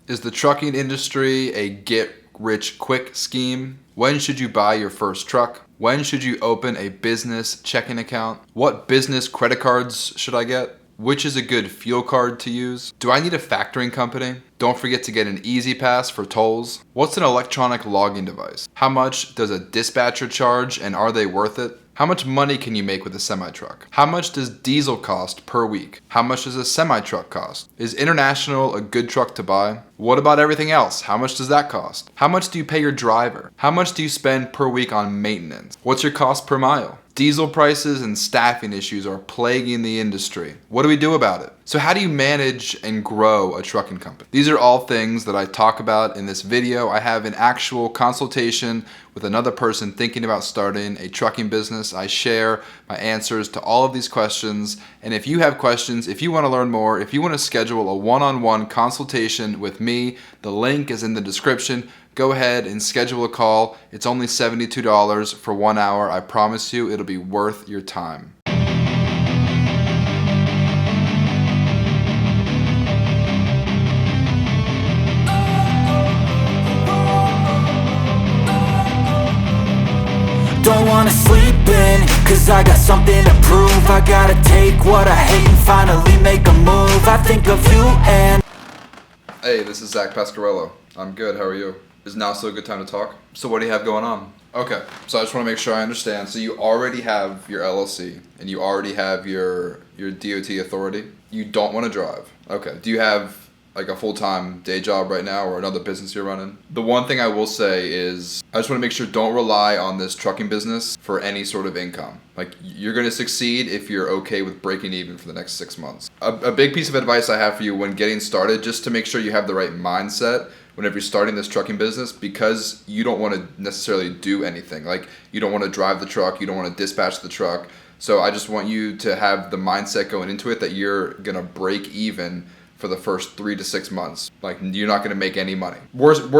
Is the trucking industry a get-rich-quick scheme? When should you buy your first truck? When should you open a business checking account? What business credit cards should I get? Which is a good fuel card to use? Do I need a factoring company? Don't forget to get an Easy Pass for tolls. What's an electronic logging device? How much does a dispatcher charge and are they worth it? How much money can you make with a semi-truck? How much does diesel cost per week? How much does a semi-truck cost? Is International a good truck to buy? What about everything else? How much does that cost? How much do you pay your driver? How much do you spend per week on maintenance? What's your cost per mile? Diesel prices and staffing issues are plaguing the industry. What do we do about it? So how do you manage and grow a trucking company? These are all things that I talk about in this video. I have an actual consultation with another person thinking about starting a trucking business. I share my answers to all of these questions. And if you have questions, if you want to learn more, if you want to schedule a one-on-one consultation with me, the link is in the description. Go ahead and schedule a call. It's only $72 for 1 hour. I promise you it'll be worth your time. Don't wanna sleep in, cause I got something to prove. I gotta take what I hate and finally make a move. I think of you and... Hey, this is Zach Pasquarello. I'm good, how are you? Is now still a good time to talk? So what do you have going on? Okay, so I just want to make sure I understand. So you already have your LLC and you already have your DOT authority. You don't want to drive. Okay, do you have like a full-time day job right now or another business you're running? The one thing I will say is I just want to make sure don't rely on this trucking business for any sort of income. Like you're going to succeed if you're okay with breaking even for the next 6 months. A big piece of advice I have for you when getting started, just to make sure you have the right mindset whenever you're starting this trucking business, because you don't want to necessarily do anything. Like you don't want to drive the truck, you don't want to dispatch the truck. So I just want you to have the mindset going into it that you're going to break even for the first 3 to 6 months. Like you're not going to make any money. Just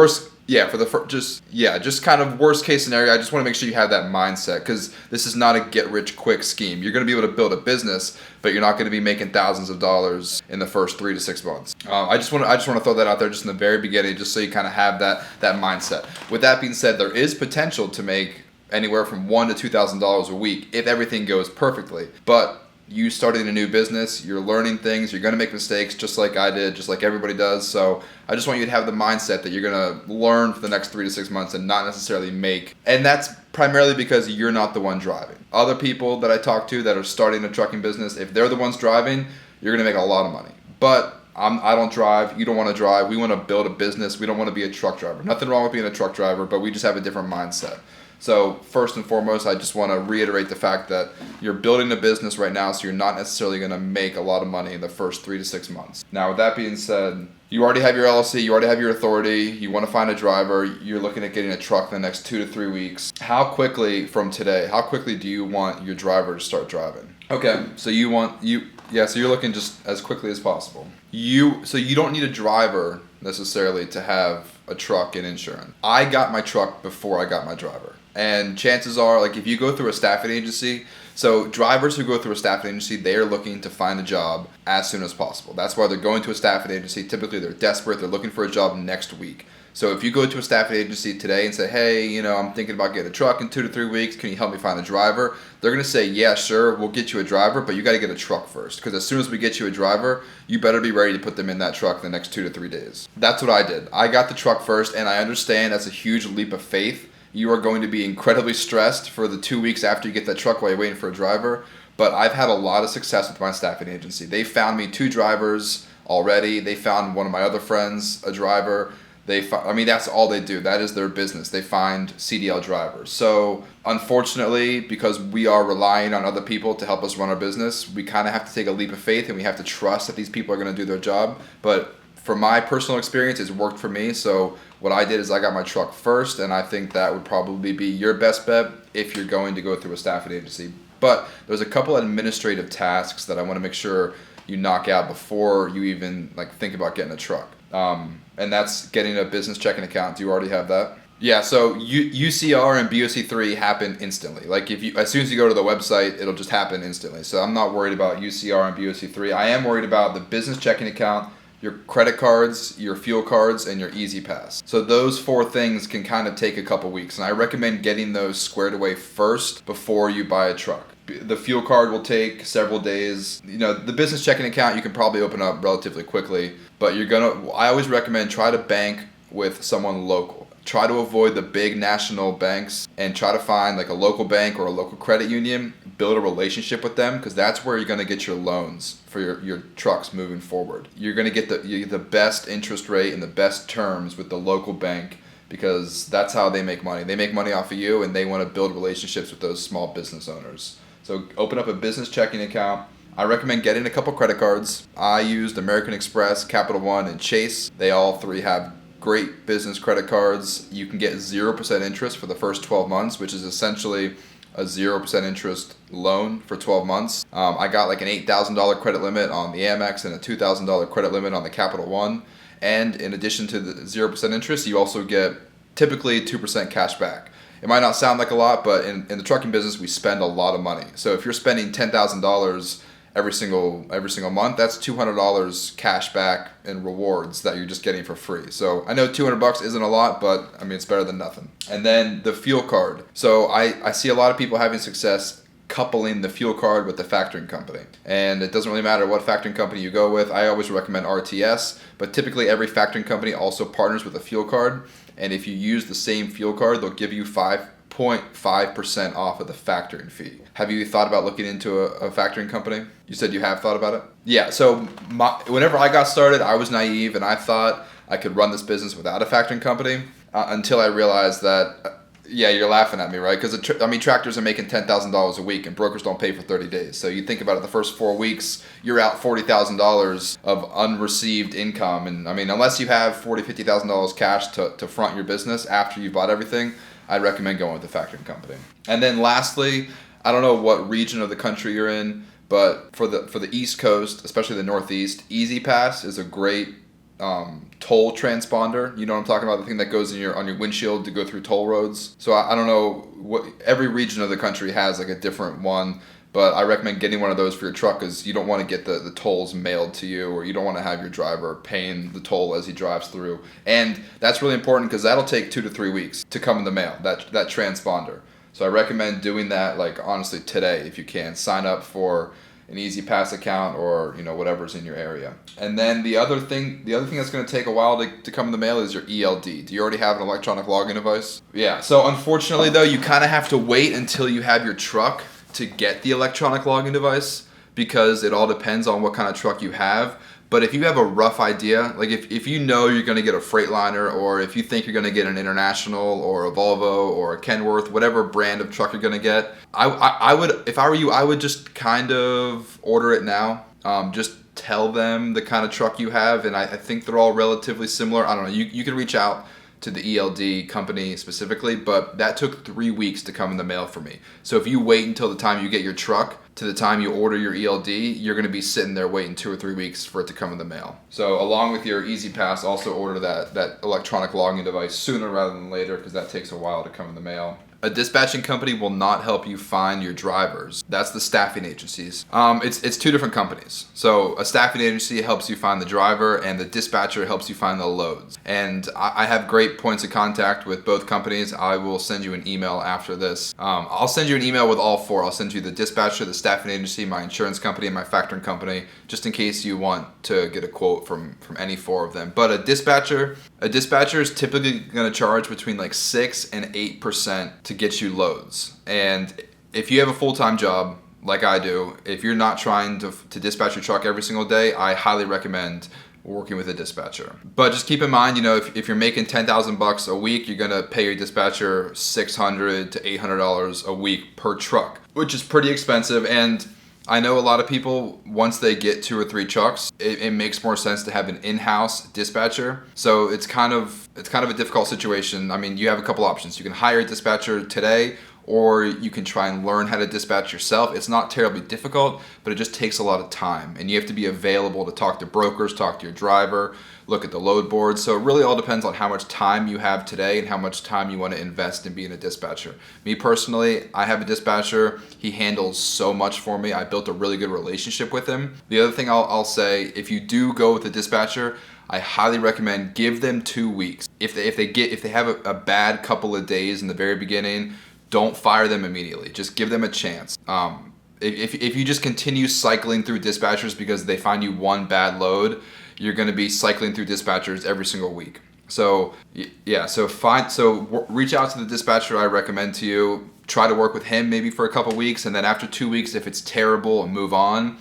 kind of worst case scenario. I just want to make sure you have that mindset, because this is not a get rich quick scheme. You're going to be able to build a business, but you're not going to be making thousands of dollars in the first 3 to 6 months. I just want to throw that out there just in the very beginning, just so you kind of have that mindset. With that being said, there is potential to make anywhere from $1,000 to $2,000 a week if everything goes perfectly. But you starting a new business, you're learning things, you're going to make mistakes just like I did, just like everybody does. So I just want you to have the mindset that you're going to learn for the next 3 to 6 months and not necessarily make. And that's primarily because you're not the one driving. Other people that I talk to that are starting a trucking business, if they're the ones driving, you're going to make a lot of money. But I don't drive, you don't want to drive, we want to build a business, we don't want to be a truck driver. Nothing wrong with being a truck driver, but we just have a different mindset. So first and foremost, I just want to reiterate the fact that you're building a business right now, so you're not necessarily going to make a lot of money in the first 3 to 6 months. Now, with that being said, you already have your LLC, you already have your authority, you want to find a driver, you're looking at getting a truck in the next 2 to 3 weeks. How quickly do you want your driver to start driving? Okay, so so you're looking just as quickly as possible. So you don't need a driver necessarily to have a truck and insurance. I got my truck before I got my driver. And chances are, like if you go through a staffing agency, so drivers who go through a staffing agency, they are looking to find a job as soon as possible. That's why they're going to a staffing agency. Typically they're desperate, they're looking for a job next week. So if you go to a staffing agency today and say, hey, I'm thinking about getting a truck in 2 to 3 weeks, can you help me find a driver? They're going to say, yeah, sure, we'll get you a driver, but you got to get a truck first. Because as soon as we get you a driver, you better be ready to put them in that truck in the next 2 to 3 days. That's what I did. I got the truck first, and I understand that's a huge leap of faith. You are going to be incredibly stressed for the 2 weeks after you get that truck while you're waiting for a driver. But I've had a lot of success with my staffing agency. They found me 2 drivers already. They found one of my other friends a driver. That's all they do. That is their business. They find CDL drivers. So unfortunately, because we are relying on other people to help us run our business, we kind of have to take a leap of faith and we have to trust that these people are going to do their job. But from my personal experience, it's worked for me. So what I did is I got my truck first, and I think that would probably be your best bet if you're going to go through a staffing agency. But there's a couple administrative tasks that I want to make sure you knock out before you even think about getting a truck. And that's getting a business checking account. Do you already have that? Yeah, so UCR and BOC3 happen instantly. As soon as you go to the website, it'll just happen instantly. So I'm not worried about UCR and BOC3. I am worried about the business checking account your credit cards, your fuel cards, and your Easy Pass. So those 4 things can kind of take a couple weeks, and I recommend getting those squared away first before you buy a truck. The fuel card will take several days. The business checking account you can probably open up relatively quickly, but I always recommend try to bank with someone local. Try to avoid the big national banks and try to find like a local bank or a local credit union. Build a relationship with them, because that's where you're going to get your loans for your trucks moving forward. You're going to get the best interest rate and the best terms with the local bank, because that's how they make money. They make money off of you, and they want to build relationships with those small business owners. So open up a business checking account. I recommend getting a couple credit cards. I used American Express, Capital One, and Chase. They all 3 have great business credit cards. You can get 0% interest for the first 12 months, which is essentially a 0% interest loan for 12 months. I got like an $8,000 credit limit on the Amex and a $2,000 credit limit on the Capital One. And in addition to the 0% interest, you also get typically 2% cash back. It might not sound like a lot, but in the trucking business, we spend a lot of money. So if you're spending $10,000 every single month, that's $200 cash back in rewards that you're just getting for free. So I know $200 isn't a lot, but I mean, it's better than nothing. And then the fuel card. So I see a lot of people having success coupling the fuel card with the factoring company. And it doesn't really matter what factoring company you go with. I always recommend RTS, but typically every factoring company also partners with a fuel card. And if you use the same fuel card, they'll give you 5.5% off of the factoring fee. Have you thought about looking into a factoring company? You said you have thought about it? Yeah, so whenever I got started, I was naive and I thought I could run this business without a factoring company until I realized that, yeah, you're laughing at me, right? Because tractors are making $10,000 a week and brokers don't pay for 30 days. So you think about it, the first 4 weeks, you're out $40,000 of unreceived income. And I mean, unless you have $40,000, $50,000 cash to front your business after you've bought everything, I'd recommend going with the factoring company. And then lastly, I don't know what region of the country you're in, but for the East Coast, especially the Northeast, Easy Pass is a great toll transponder. You know what I'm talking about? The thing that goes on your windshield to go through toll roads. So I don't know what every region of the country has like a different one, but I recommend getting one of those for your truck, because you don't want to get the tolls mailed to you, or you don't want to have your driver paying the toll as he drives through. And that's really important, because that'll take 2 to 3 weeks to come in the mail, that transponder. So I recommend doing that, like, honestly today if you can. Sign up for an Easy Pass account, or whatever's in your area. And then the other thing that's going to take a while to come in the mail is your ELD. Do you already have an electronic login device? Yeah. So unfortunately though, you kind of have to wait until you have your truck to get the electronic login device, because it all depends on what kind of truck you have. But if you have a rough idea, like if you know you're going to get a Freightliner, or if you think you're going to get an International or a Volvo or a Kenworth, whatever brand of truck you're going to get, I would, if I were you, I would just kind of order it now. Just tell them the kind of truck you have, and I think they're all relatively similar. I don't know. You can reach out to the ELD company specifically, but that took 3 weeks to come in the mail for me. So if you wait until the time you get your truck to the time you order your ELD, you're going to be sitting there waiting 2 or 3 weeks for it to come in the mail. So along with your Easy Pass, also order that electronic login device sooner rather than later, because that takes a while to come in the mail. A dispatching company will not help you find your drivers. That's the staffing agencies. It's 2 different companies. So a staffing agency helps you find the driver, and the dispatcher helps you find the loads. And I have great points of contact with both companies. I will send you an email after this. I'll send you an email with all 4. I'll send you the dispatcher, the staffing agency, my insurance company, and my factoring company, just in case you want to get a quote from any 4 of them. But a dispatcher is typically going to charge between like 6 and 8% to get you loads. And if you have a full-time job like I do, if you're not trying to dispatch your truck every single day, I highly recommend working with a dispatcher. But just keep in mind, if you're making $10,000 a week, you're gonna pay your dispatcher $600 to $800 a week per truck, which is pretty expensive. And I know a lot of people, once they get 2 or 3 trucks, it makes more sense to have an in-house dispatcher. So it's kind of a difficult situation. I mean, you have a couple options. You can hire a dispatcher today, or you can try and learn how to dispatch yourself. It's not terribly difficult, but it just takes a lot of time, and you have to be available to talk to brokers, talk to your driver, look at the load board. So it really all depends on how much time you have today and how much time you want to invest in being a dispatcher. Me personally, I have a dispatcher. He handles so much for me. I built a really good relationship with him. The other thing I'll say, if you do go with a dispatcher, I highly recommend give them 2 weeks. If they have a bad couple of days in the very beginning, don't fire them immediately. Just give them a chance. If you just continue cycling through dispatchers because they find you one bad load, you're going to be cycling through dispatchers every single week. So yeah, reach out to the dispatcher I recommend to you. Try to work with him maybe for a couple weeks, and then after 2 weeks, if it's terrible, move on.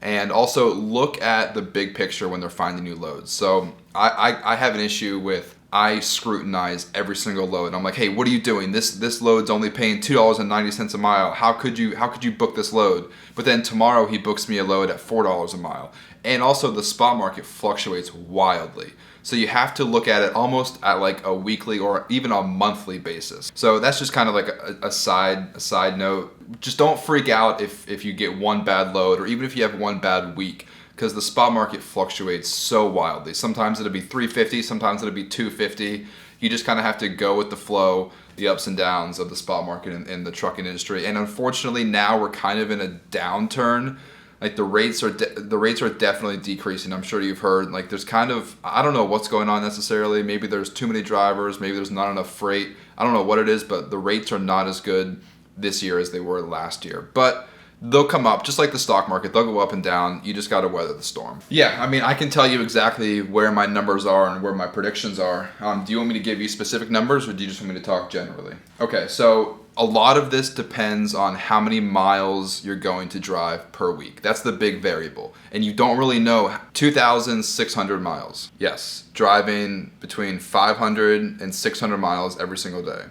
And also look at the big picture when they're finding new loads. So I have an issue with, I scrutinize every single load. I'm like, hey, what are you doing? This load's only paying $2.90 a mile. How could you book this load? But then tomorrow he books me a load at $4 a mile. And also the spot market fluctuates wildly. So you have to look at it almost at like a weekly or even a monthly basis. So that's just kind of like a side note. Just don't freak out if you get one bad load, or even if you have one bad week, because the spot market fluctuates so wildly. Sometimes it'll be $350, sometimes it'll be $250. You just kind of have to go with the flow, the ups and downs of the spot market in the trucking industry. And unfortunately now we're kind of in a downturn. Like the rates are definitely decreasing. I'm sure you've heard, like there's kind of, I don't know what's going on necessarily. Maybe there's too many drivers, maybe there's not enough freight. I don't know what it is, but the rates are not as good this year as they were last year. But they'll come up, just like the stock market. They'll go up and down. You just got to weather the storm. Yeah, I mean, I can tell you exactly where my numbers are and where my predictions are. Do you want me to give you specific numbers, or do you just want me to talk generally? Okay, so a lot of this depends on how many miles you're going to drive per week. That's the big variable. And you don't really know. 2,600 miles. Yes, driving between 500 and 600 miles every single day.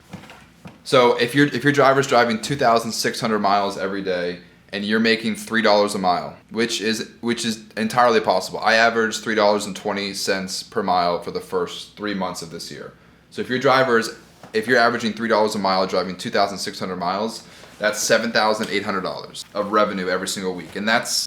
So if your driver's driving 2,600 miles every day and you're making $3 a mile, which is entirely possible. I averaged $3.20 per mile for the first 3 months of this year. So if you're averaging $3 a mile driving 2,600 miles, that's $7,800 of revenue every single week. And that's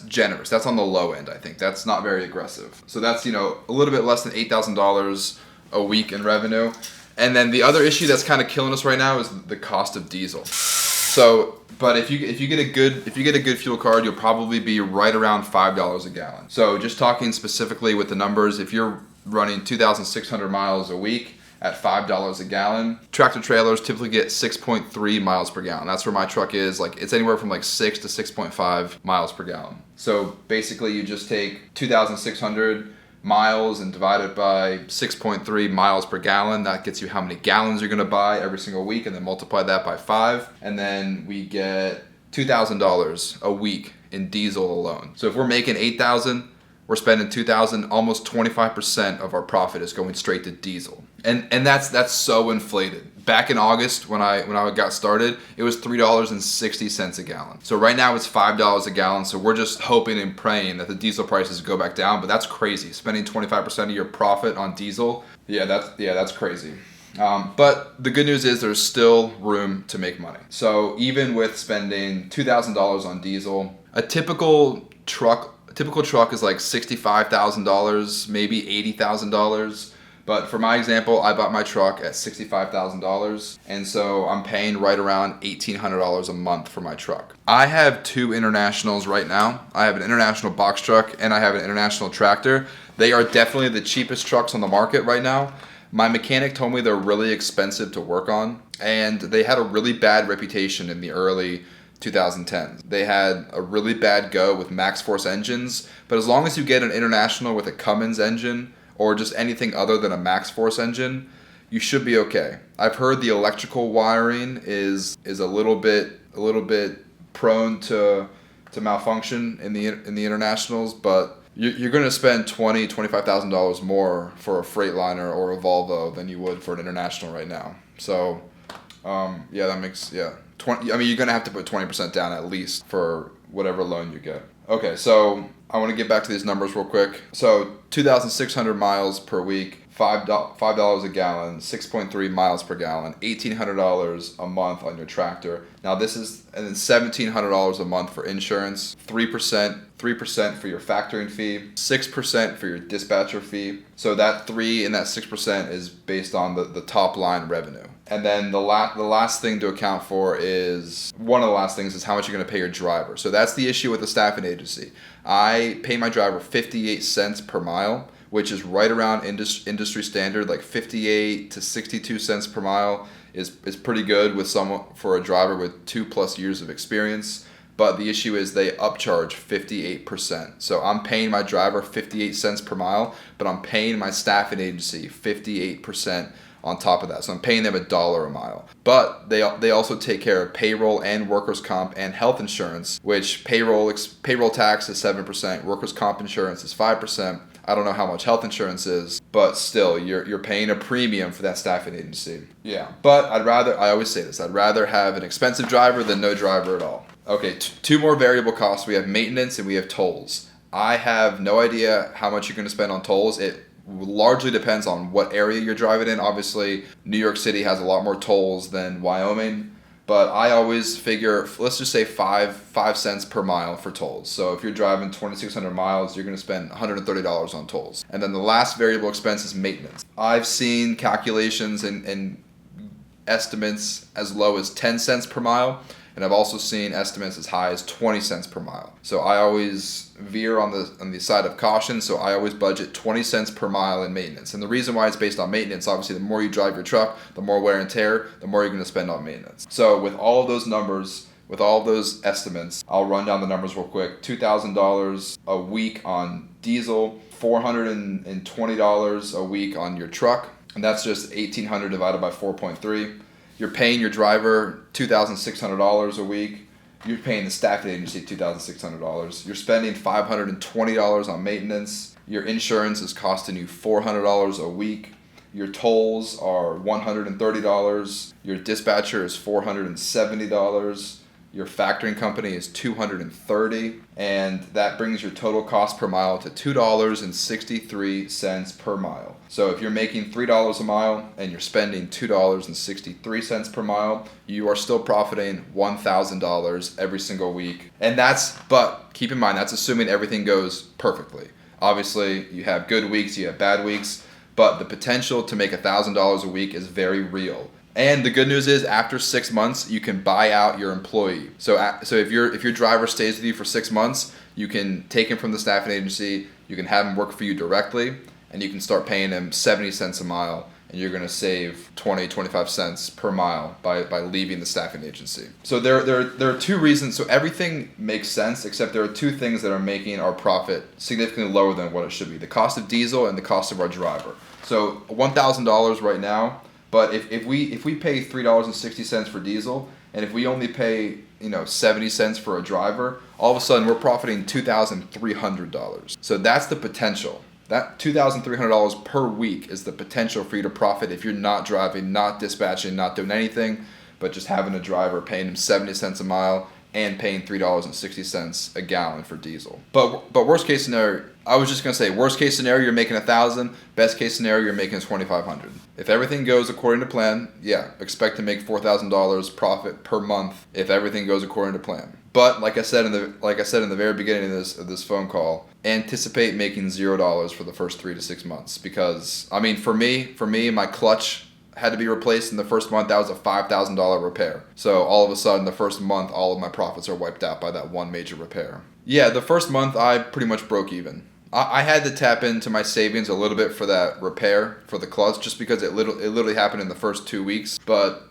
generous. That's on the low end, I think. That's not very aggressive. So that's, a little bit less than $8,000 a week in revenue. And then the other issue that's kind of killing us right now is the cost of diesel. So, but if you get a good fuel card, you'll probably be right around $5 a gallon. So just talking specifically with the numbers, if you're running 2,600 miles a week at $5 a gallon, tractor trailers typically get 6.3 miles per gallon. That's where my truck is. Like it's anywhere from like 6 to 6.5 miles per gallon. So basically you just take 2,600 miles and divide it by 6.3 miles per gallon. That gets you how many gallons you're going to buy every single week, and then multiply that by 5, and then we get $2,000 a week in diesel alone. So if we're making $8,000, we're spending $2,000. Almost 25% of our profit is going straight to diesel, and that's so inflated. Back in August when I got started, it was $3.60 a gallon. So right now it's $5 a gallon. So we're just hoping and praying that the diesel prices go back down. But that's crazy. Spending 25% of your profit on diesel, that's crazy. But the good news is there's still room to make money. So even with spending $2,000 on diesel, a typical truck is like $65,000, maybe $80,000. But for my example, I bought my truck at $65,000, and so I'm paying right around $1,800 a month for my truck. I have 2 internationals right now. I have an international box truck and I have an international tractor. They are definitely the cheapest trucks on the market right now. My mechanic told me they're really expensive to work on, and they had a really bad reputation in the early 2010s. They had a really bad go with max force engines, but as long as you get an international with a Cummins engine, or just anything other than a max force engine, you should be okay. I've heard the electrical wiring is a little bit prone to malfunction in the internationals, but you're going to spend $25,000 more for a Freightliner or a Volvo than you would for an international right now. So that makes 20. I mean, you're going to have to put 20% down at least for whatever loan you get. Okay, so I want to get back to these numbers real quick. So 2,600 miles per week, $5 a gallon, 6.3 miles per gallon, $1,800 a month on your tractor. Now this is, and then $1,700 a month for insurance, 3% for your factoring fee, 6% for your dispatcher fee. So that 3 and that 6% is based on the top line revenue. And then the last thing to account for is, one of the last things is how much you're going to pay your driver. So that's the issue with the staffing agency. I pay my driver 58 cents per mile, which is right around industry standard, like 58 to 62 cents per mile is pretty good with someone, for a driver with 2+ years of experience. But the issue is they upcharge 58%. So I'm paying my driver 58 cents per mile, but I'm paying my staffing agency 58% on top of that. So I'm paying them $1 a mile. But they also take care of payroll and workers' comp and health insurance, which payroll tax is 7%, workers' comp insurance is 5%. I don't know how much health insurance is, but still, you're paying a premium for that staffing agency. Yeah, but I always say this, I'd rather have an expensive driver than no driver at all. Okay, two more variable costs. We have maintenance and we have tolls. I have no idea how much you're going to spend on tolls. It largely depends on what area you're driving in. Obviously, New York City has a lot more tolls than Wyoming. But I always figure, let's just say 5 cents per mile for tolls. So if you're driving 2,600 miles, you're going to spend $130 on tolls. And then the last variable expense is maintenance. I've seen calculations and estimates as low as 10 cents per mile. And I've also seen estimates as high as 20 cents per mile. So I always veer on the side of caution. So I always budget 20 cents per mile in maintenance. And the reason why it's based on maintenance, obviously the more you drive your truck, the more wear and tear, the more you're going to spend on maintenance. So with all of those numbers, with all of those estimates, I'll run down the numbers real quick. $2,000 a week on diesel, $420 a week on your truck. And that's just $1,800 divided by 4.3. You're paying your driver $2,600 a week. You're paying the staffing agency $2,600. You're spending $520 on maintenance. Your insurance is costing you $400 a week. Your tolls are $130. Your dispatcher is $470. Your factoring company is $230, and that brings your total cost per mile to $2.63 per mile. So if you're making $3 a mile and you're spending $2.63 per mile, you are still profiting $1,000 every single week. And but keep in mind, that's assuming everything goes perfectly. Obviously, you have good weeks, you have bad weeks, but the potential to make $1,000 a week is very real. And the good news is, after 6 months, you can buy out your employee. So if your driver stays with you for 6 months, you can take him from the staffing agency, you can have him work for you directly, and you can start paying him 70 cents a mile, and you're going to save 25 cents per mile by leaving the staffing agency. So there are two reasons. So everything makes sense, except there are two things that are making our profit significantly lower than what it should be: the cost of diesel and the cost of our driver. So $1,000 right now. But if we pay $3.60 for diesel, and if we only pay 70 cents for a driver, all of a sudden we're profiting $2,300. So that's the potential. That $2,300 per week is the potential for you to profit if you're not driving, not dispatching, not doing anything, but just having a driver, paying him 70 cents a mile and paying $3.60 a gallon for diesel. But worst case scenario, I was just gonna say, worst case scenario, you're making $1,000. Best case scenario, you're making $2,500. If everything goes according to plan, yeah, expect to make $4,000 profit per month if everything goes according to plan. But like I said in the very beginning of this phone call, anticipate making $0 for the first 3 to 6 months, because I mean, for me, my clutch had to be replaced in the first month. That was a $5,000 repair. So all of a sudden, the first month, all of my profits are wiped out by that one major repair. Yeah, the first month I pretty much broke even. I had to tap into my savings a little bit for that repair for the clutch, just because it literally happened in the first 2 weeks. But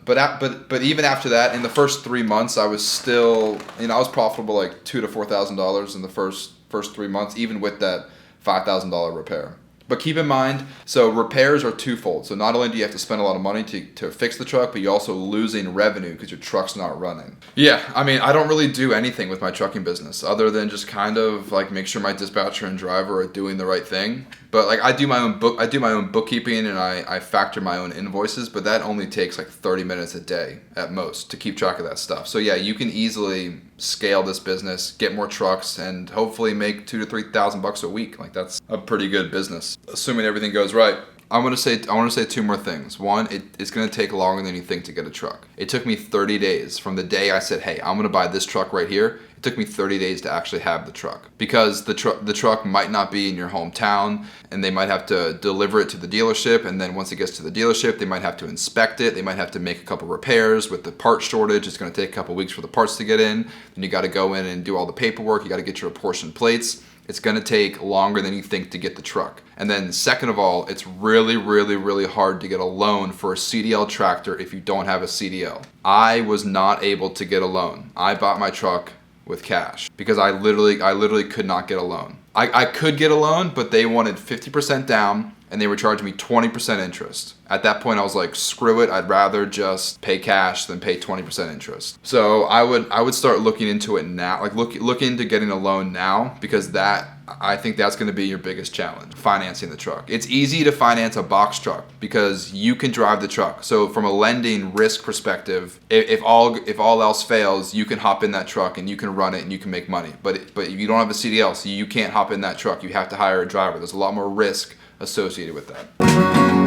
even after that, in the first 3 months, I was still, I was profitable like $2,000 to $4,000 in the first 3 months, even with that $5,000 repair. But keep in mind, so repairs are twofold. So not only do you have to spend a lot of money to fix the truck, but you're also losing revenue because your truck's not running. Yeah, I mean, I don't really do anything with my trucking business other than just kind of like make sure my dispatcher and driver are doing the right thing. But like I do my own bookkeeping, and I factor my own invoices, but that only takes like 30 minutes a day at most to keep track of that stuff. So yeah, you can easily scale this business, get more trucks, and hopefully make $2,000 to $3,000 a week. Like, that's a pretty good business, assuming everything goes right. I want to say two more things. One, it's going to take longer than you think to get a truck. It took me 30 days from the day I said, hey, I'm going to buy this truck right here. It took me 30 days to actually have the truck, because the truck might not be in your hometown, and they might have to deliver it to the dealership, and then once it gets to the dealership, they might have to inspect it. They might have to make a couple repairs. With the part shortage, it's going to take a couple weeks for the parts to get in. Then you got to go in and do all the paperwork. You got to get your apportioned plates. It's going to take longer than you think to get the truck. And then second of all, it's really, really, really hard to get a loan for a CDL tractor if you don't have a CDL. I was not able to get a loan. I bought my truck with cash because I literally could not get a loan. I could get a loan, but they wanted 50% down and they were charging me 20% interest. At that point, I was like, screw it. I'd rather just pay cash than pay 20% interest. So I would start looking into it now, like look into getting a loan now, because I think that's going to be your biggest challenge, financing the truck. It's easy to finance a box truck because you can drive the truck. So from a lending risk perspective, if all else fails, you can hop in that truck and you can run it and you can make money. But if you don't have a CDL, so you can't hop in that truck. You have to hire a driver. There's a lot more risk associated with that.